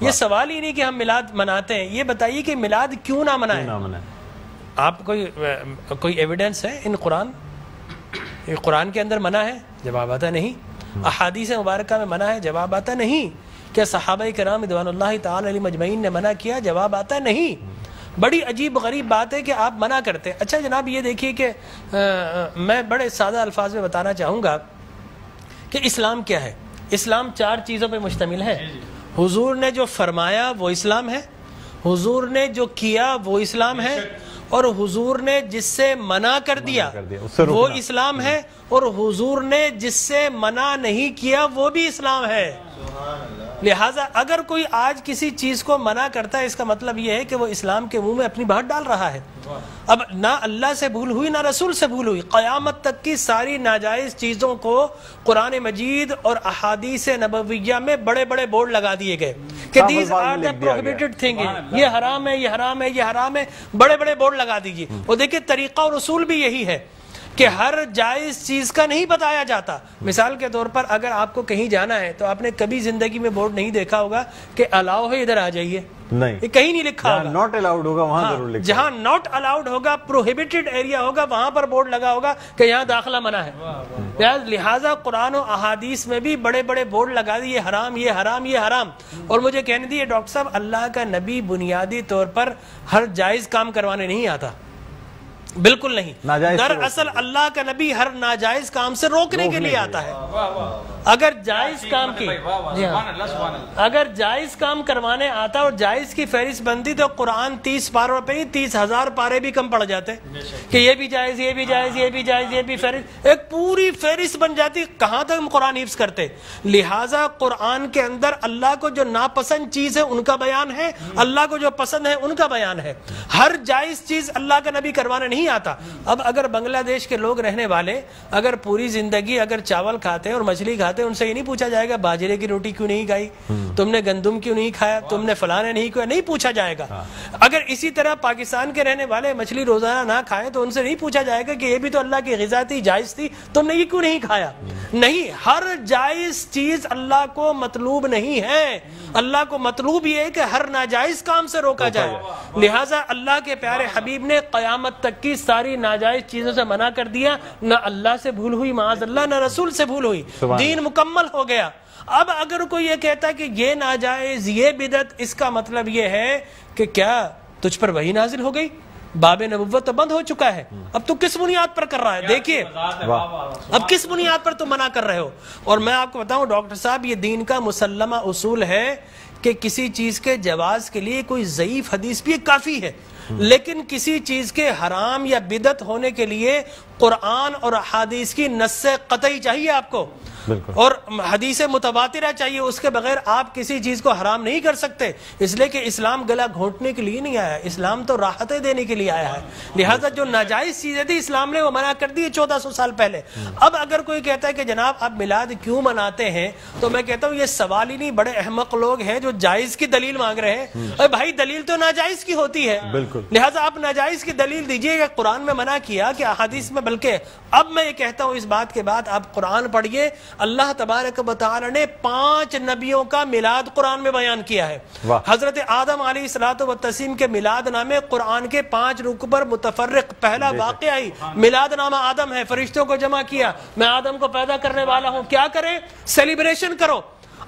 یہ سوال ہی نہیں کہ ہم میلاد مناتے ہیں، یہ بتائیے کہ میلاد کیوں نہ منائیں؟ آپ کوئی ایویڈنس ہے ان قرآن کے اندر منع ہے؟ جواب آتا نہیں۔ احادیث مبارکہ میں منع ہے؟ جواب آتا نہیں۔ کیا صحابہ کرام رضوان اللہ تعالی علیہ مجمعین نے منع کیا؟ جواب آتا نہیں۔ بڑی عجیب غریب بات ہے کہ آپ منع کرتے ہیں۔ اچھا جناب یہ دیکھیے کہ میں بڑے سادہ الفاظ میں بتانا چاہوں گا کہ اسلام کیا ہے۔ اسلام 4 چیزوں پہ مشتمل ہے۔ حضور نے جو فرمایا وہ اسلام ہے، حضور نے جو کیا وہ اسلام ہے، اور حضور نے جس سے منع کر دیا وہ اسلام ہے، اور حضور نے جس سے منع نہیں کیا وہ بھی اسلام ہے۔ لہٰذا اگر کوئی آج کسی چیز کو منع کرتا ہے، اس کا مطلب یہ ہے کہ وہ اسلام کے منہ میں اپنی بات ڈال رہا ہے۔ اب نہ اللہ سے بھول ہوئی نہ رسول سے بھول ہوئی، قیامت تک کی ساری ناجائز چیزوں کو قرآن مجید اور احادیث نبویہ میں بڑے بڑے بورڈ لگا دیے گئے کہ these are the prohibited thing, یہ حرام ہے، یہ حرام ہے، یہ حرام ہے، بڑے بڑے بورڈ لگا دیجیے۔ اور دیکھیں طریقہ اور اصول بھی یہی ہے کہ ہر جائز چیز کا نہیں بتایا جاتا۔ مثال کے طور پر اگر آپ کو کہیں جانا ہے تو آپ نے کبھی زندگی میں بورڈ نہیں دیکھا ہوگا کہ الاؤ ہے ادھر آ جائیے، نہیں، یہ کہیں نہیں لکھا ہوگا۔ ناٹ الاؤڈ ہوگا وہاں ضرور لکھا، جہاں ناٹ الاؤڈ ہوگا، پروہیبٹڈ ایریا ہوگا، وہاں پر بورڈ لگا ہوگا کہ یہاں داخلہ منع ہے۔ لہٰذا قرآن و احادیث میں بھی بڑے بڑے بورڈ لگا دیے، یہ حرام، یہ حرام، یہ حرام۔ اور مجھے کہنے دیے ڈاکٹر صاحب، اللہ کا نبی بنیادی طور پر ہر جائز کام کروانے نہیں آتا، بالکل نہیں۔ دراصل اللہ کا نبی ہر ناجائز کام سے روکنے کے لیے آتا ہے۔ اگر جائز کام کی اگر جائز کام کروانے آتا اور جائز کی فہرست بنتی تو قرآن 30 پاروں پہ 30,000 پارے بھی کم پڑ جاتے کہ یہ بھی جائز، یہ بھی جائز، یہ بھی جائز، یہ بھی فہرست، ایک پوری فہرست بن جاتی۔ کہاں تک ہم قرآن حفظ کرتے؟ لہٰذا قرآن کے اندر اللہ کو جو ناپسند چیز ہے ان کا بیان ہے، اللہ کو جو پسند ہے ان کا بیان ہے۔ ہر جائز چیز اللہ کا نبی کروانے نہیں آتا۔ اب اگر بنگلہ دیش کے لوگ رہنے والے اگر پوری زندگی اگر چاول کھاتے ہیں اور مچھلی کھاتے ہیں، ان سے یہ نہیں پوچھا جائے گا باجرے کی روٹی کیوں نہیں کھائی، تم نے گندم کیوں نہیں کھایا، تم نے فلانے نہیں کھایا، نہیں پوچھا جائے گا۔ اگر اسی طرح پاکستان کے رہنے والے مچھلی روزانہ نہ کھائیں تو ان سے نہیں پوچھا جائے گا کہ یہ بھی تو اللہ کی غذا تھی، جائز تھی، تم نے یہ کیوں نہیں کھایا۔ نہیں، ہر جائز چیز اللہ کو مطلوب نہیں ہے، اللہ کو مطلوب یہ ہے کہ ہر ناجائز کام سے روکا جائے۔ لہٰذا اللہ کے پیارے حبیب نے قیامت تک کی ساری ناجائز چیزوں سے منع کر دیا، نہ اللہ سے بھول ہوئی معاذ اللہ، نہ رسول سے بھول ہوئی، دین مکمل ہو گیا۔ اب اگر کوئی یہ کہتا ہے کہ یہ ناجائز، یہ بدعت، اس کا مطلب یہ ہے کہ کیا تجھ پر وحی نازل ہو گئی؟ باب نبوت تو بند ہو چکا ہے، اب تو کس بنیاد پر کر رہا ہے؟ دیکھیے اب کس بنیاد پر تم منع کر رہے ہو۔ اور میں آپ کو بتاؤں ڈاکٹر صاحب، یہ دین کا مسلمہ اصول ہے کہ کسی چیز کے جواز کے لیے کوئی ضعیف حدیث بھی کافی ہے، لیکن کسی چیز کے حرام یا بدعت ہونے کے لیے قرآن اور حدیث کی نص قطعی چاہیے آپ کو، اور حدیث متواترہ چاہیے، اس کے بغیر آپ کسی چیز کو حرام نہیں کر سکتے۔ اس لیے کہ اسلام گلا گھونٹنے کے لیے نہیں آیا، اسلام تو راحتیں دینے کے لیے آیا ہے۔ لہٰذا جو ناجائز چیزیں تھی اسلام نے وہ منع کر دی 1400 سال پہلے۔ اب اگر کوئی کہتا ہے کہ جناب آپ میلاد کیوں مناتے ہیں، تو میں کہتا ہوں یہ سوال ہی نہیں، بڑے احمق لوگ ہیں جو جائز کی دلیل مانگ رہے ہیں۔ ارے بھائی دلیل تو ناجائز کی ہوتی ہے، لہٰذا آپ ناجائز کی دلیل دیجئے کہ قرآن میں منع کیا کہ احادیث میں، بلکہ اب میں یہ کہتا ہوں اس بات کے بعد آپ قرآن پڑھیے، اللہ تبارک و تعالی نے 5 نبیوں کا میلاد قرآن میں بیان کیا ہے۔ حضرت آدم علیہ الصلوۃ والتسلیم کے میلاد نامے قرآن کے 5 رکوع پر متفرق پہلا واقعہ ہی میلاد نامہ آدم ہے۔ فرشتوں کو جمع کیا، میں آدم کو پیدا کرنے والا ہوں، کیا کریں؟ سیلیبریشن کرو۔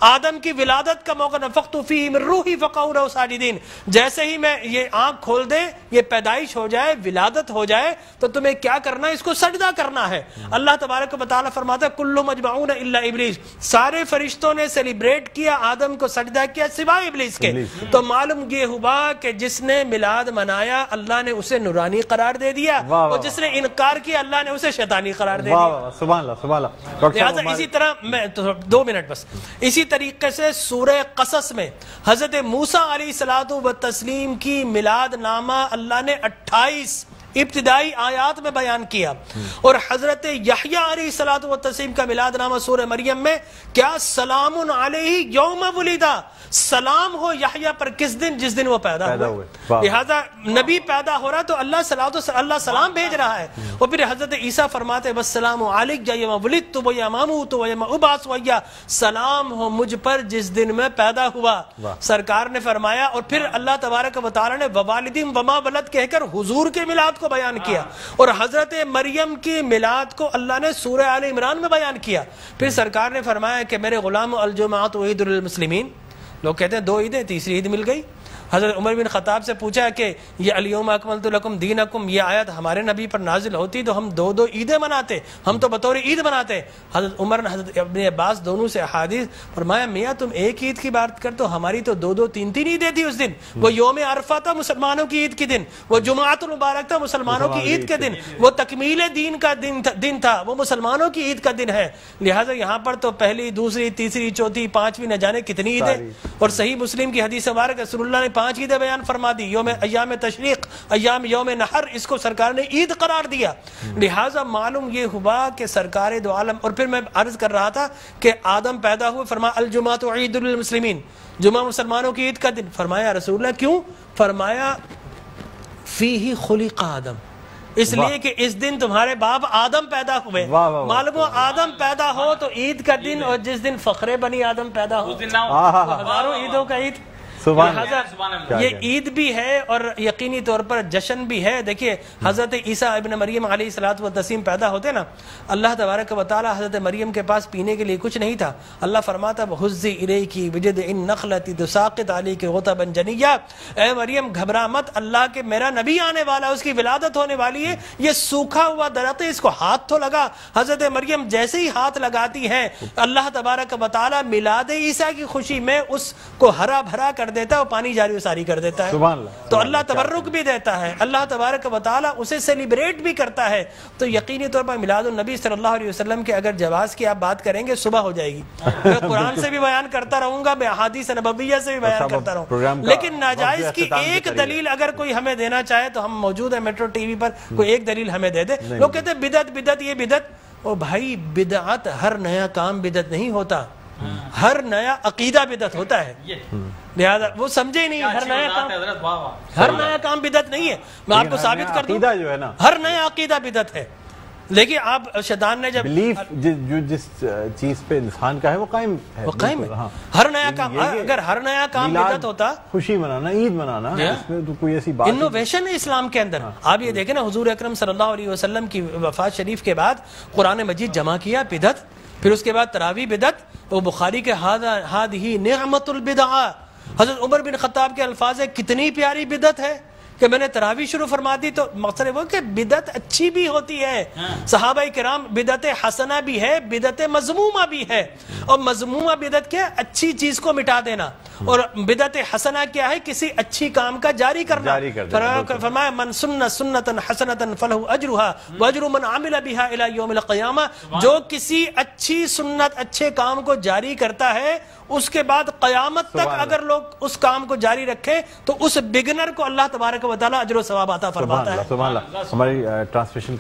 آدم کی ولادت کا موقع، نفخت فیہ من روحی فقعوا لہ ساجدین، جیسے ہی میں یہ آنکھ کھول دے، یہ پیدائش ہو جائے، ولادت ہو جائے، تو تمہیں کیا کرنا ہے؟ اس کو سجدہ کرنا ہے۔ اللہ تبارک و تعالیٰ فرماتا ہے کل مجمعون الا ابلیس، سارے فرشتوں نے سیلیبریٹ کیا، آدم کو سجدہ کیا سوائے ابلیس کے۔ تو معلوم یہ ہوا کہ جس نے میلاد منایا اللہ نے اسے نورانی قرار دے دیا، اور جس نے انکار کیا اللہ نے اسے شیطانی قرار دے دیا۔ سبحان اللہ سبحان اللہ۔ لہٰذا اسی طرح میں 2 منٹ بس، اسی طریقے سے سورہ قصص میں حضرت موسیٰ علیہ الصلوۃ والتسلیم کی میلاد نامہ اللہ نے 28 ابتدائی آیات میں بیان کیا. اور حضرت یحییٰ علیہ الصلوۃ والتسلیم کا میلاد نامہ سورہ مریم میں کیا سلام علیہ یوم ولدا، سلام ہو یحییٰ پر کس دن؟ جس دن وہ پیدا ہوئے. لہذا نبی پیدا ہو رہا تو اللہ سلام بھیج رہا ہے. اور پھر حضرت عیسیٰ فرماتے والسلام علیک یوم ولدت ویوم اموت ویوم ابعث حیا، سلام ہو مجھ پر جس دن میں پیدا ہوا. سرکار نے فرمایا. اور پھر اللہ تبارک و تعالی نے ووالدین وما ولد کہہ کر حضور کے میلاد کو بیان کیا. اور حضرت مریم کی میلاد کو اللہ نے سورہ آل عمران میں بیان کیا. پھر سرکار نے فرمایا کہ میرے غلام الجمعۃ عید للمسلمین. لوگ کہتے ہیں 2 عیدیں، تیسری عید مل گئی. حضرت عمر بن خطاب سے پوچھا کہ یہ الیوم اکملت لکم دینکم، یہ آیت ہمارے نبی پر نازل ہوتی تو ہم 2 عیدیں مناتے، ہم تو بطور عید مناتے. حضرت عمر نے حضرت ابن عباس دونوں سے احادیث فرمایا میاں تم ایک عید کی بات کر تو ہماری تو 2 3 عیدیں تھی اس دن. وہ یوم عرفہ تھا مسلمانوں کی عید کے دن، وہ جمعۃ المبارک تھا مسلمانوں کی عید کے دن، وہ تکمیل دین کا دن تھا، وہ مسلمانوں کی عید کا دن ہے. لہٰذا یہاں پر تو پہلی، دوسری، تیسری، چوتھی، 5ویں نہ جانے کتنی عیدیں. اور صحیح مسلم کی حدیث مبارک رسول اللہ نے 5 عیدیں بیان فرما دی. ایام تشریق، ایام یوم نحر، اس کو سرکار نے عید قرار دیا. لہٰذا معلوم یہ ہوا کہ سرکار دو عالم. اور پھر میں عرض کر رہا تھا کہ آدم پیدا ہوئے، فرمایا الجمعۃ عید للمسلمین، جمعہ مسلمانوں کی عید کا دن. فرمایا رسول اللہ کیوں؟ فرمایا فیہ خلق آدم، اس لیے کہ اس دن تمہارے باپ آدم پیدا ہوئے. معلوم ہو آدم پیدا ہو تو عید کا دن، اور جس دن فخر بنی آدم پیدا ہو ہزاروں عیدوں کا عید. یہ عید بھی ہے اور یقینی طور پر جشن بھی ہے. دیکھیے حضرت عیسیٰ ابن مریم علیہ الصلوۃ والتسلیم پیدا ہوتے نا، اللہ تبارک و تعالی حضرت مریم کے پاس پینے کے لیے کچھ نہیں تھا. اللہ فرماتا وَهُزِّ إِلَيْكِ بِجِذْعِ النَّخْلَةِ تُسَاقِطْ عَلَيْكِ رُطَبًا جَنِيًّا، اے مریم گھبرا مت، اللہ کے میرا نبی آنے والا، اس کی ولادت ہونے والی ہے. یہ سوکھا ہوا درخت ہے، اس کو ہاتھ تو لگا. حضرت مریم جیسے ہی ہاتھ لگاتی ہے اللہ تبارک و تعالی میلاد عیسیٰ کی خوشی میں اس کو ہرا بھرا کر دیتا ہے اور پانی جاری و ساری کر دیتا ہے. تو اللہ تبرک بھی دیتا ہے، اللہ تبارک و تعالی اسے سیلیبریٹ بھی کرتا ہے. تو یقینی طور پر میلاد النبی صلی اللہ علیہ وسلم کے اگر جواز کی آپ بات کریں گے صبح ہو جائے گی. میں قرآن سے بھی بیان کرتا رہوں گا، میں احادیث نبویہ سے بھی بیان کرتا رہوں، لیکن ناجائز کی ایک دلیل اگر کوئی ہمیں دینا چاہے تو ہم موجود ہیں میٹرو ٹی وی پر، کوئی ایک دلیل ہمیں دے دے. لوگ کہتے ہیں بدعت بدعت، یہ بدعت. او بھائی بدعت، ہر نیا کام بدعت نہیں ہوتا، ہر نیا عقیدہ بدعت ہوتا ہے. لہذا وہ سمجھے نہیں، ہر نیا کام بدعت نہیں ہے. میں آپ کو ثابت کر دوں ہر نیا عقیدہ بدعت ہے. لیکن آپ شیطان نے جب جو جس چیز پہ انسان کا ہے وہ قائم ہے، وہ قائم ہے. ہر نیا کام، اگر ہر نیا کام بدعت ہوتا، خوشی منانا، عید منانا، اس میں تو کوئی ایسی بات انوویشن ہے اسلام کے اندر. آپ یہ دیکھیں نا حضور اکرم صلی اللہ علیہ وسلم کی وفات شریف کے بعد قرآن مجید جمع کیا، بدعت. پھر اس کے بعد تراویح بدعت. وہ بخاری کے ہذہ نعمت البدع. حضرت عمر بن خطاب کے الفاظ ہے کتنی پیاری بدعت ہے کہ میں نے تراویح شروع فرما دی. تو مقصد وہ کہ بدعت اچھی بھی ہوتی ہے. صحابہ کرام بدعت حسنہ بھی ہے، بدعت مذمومہ بھی ہے. اور مذمومہ بدعت کیا ہے؟ اچھی چیز کو مٹا دینا. اور بدعت حسنہ کیا ہے؟ کسی اچھی کام کا جاری کرنا. فرمایا من سن سنتا حسنتا فلہ اجرھا واجر من عمل بھا الی یوم القیامہ. جو کسی اچھی سنت، اچھے کام کو جاری کرتا ہے، اس کے بعد قیامت تک اگر لوگ اس کام کو جاری رکھیں تو اس بگنر کو اللہ تبارک و تعالی اجر و ثواب عطا فرماتا ہے. ہماری ٹرانسمیشن کا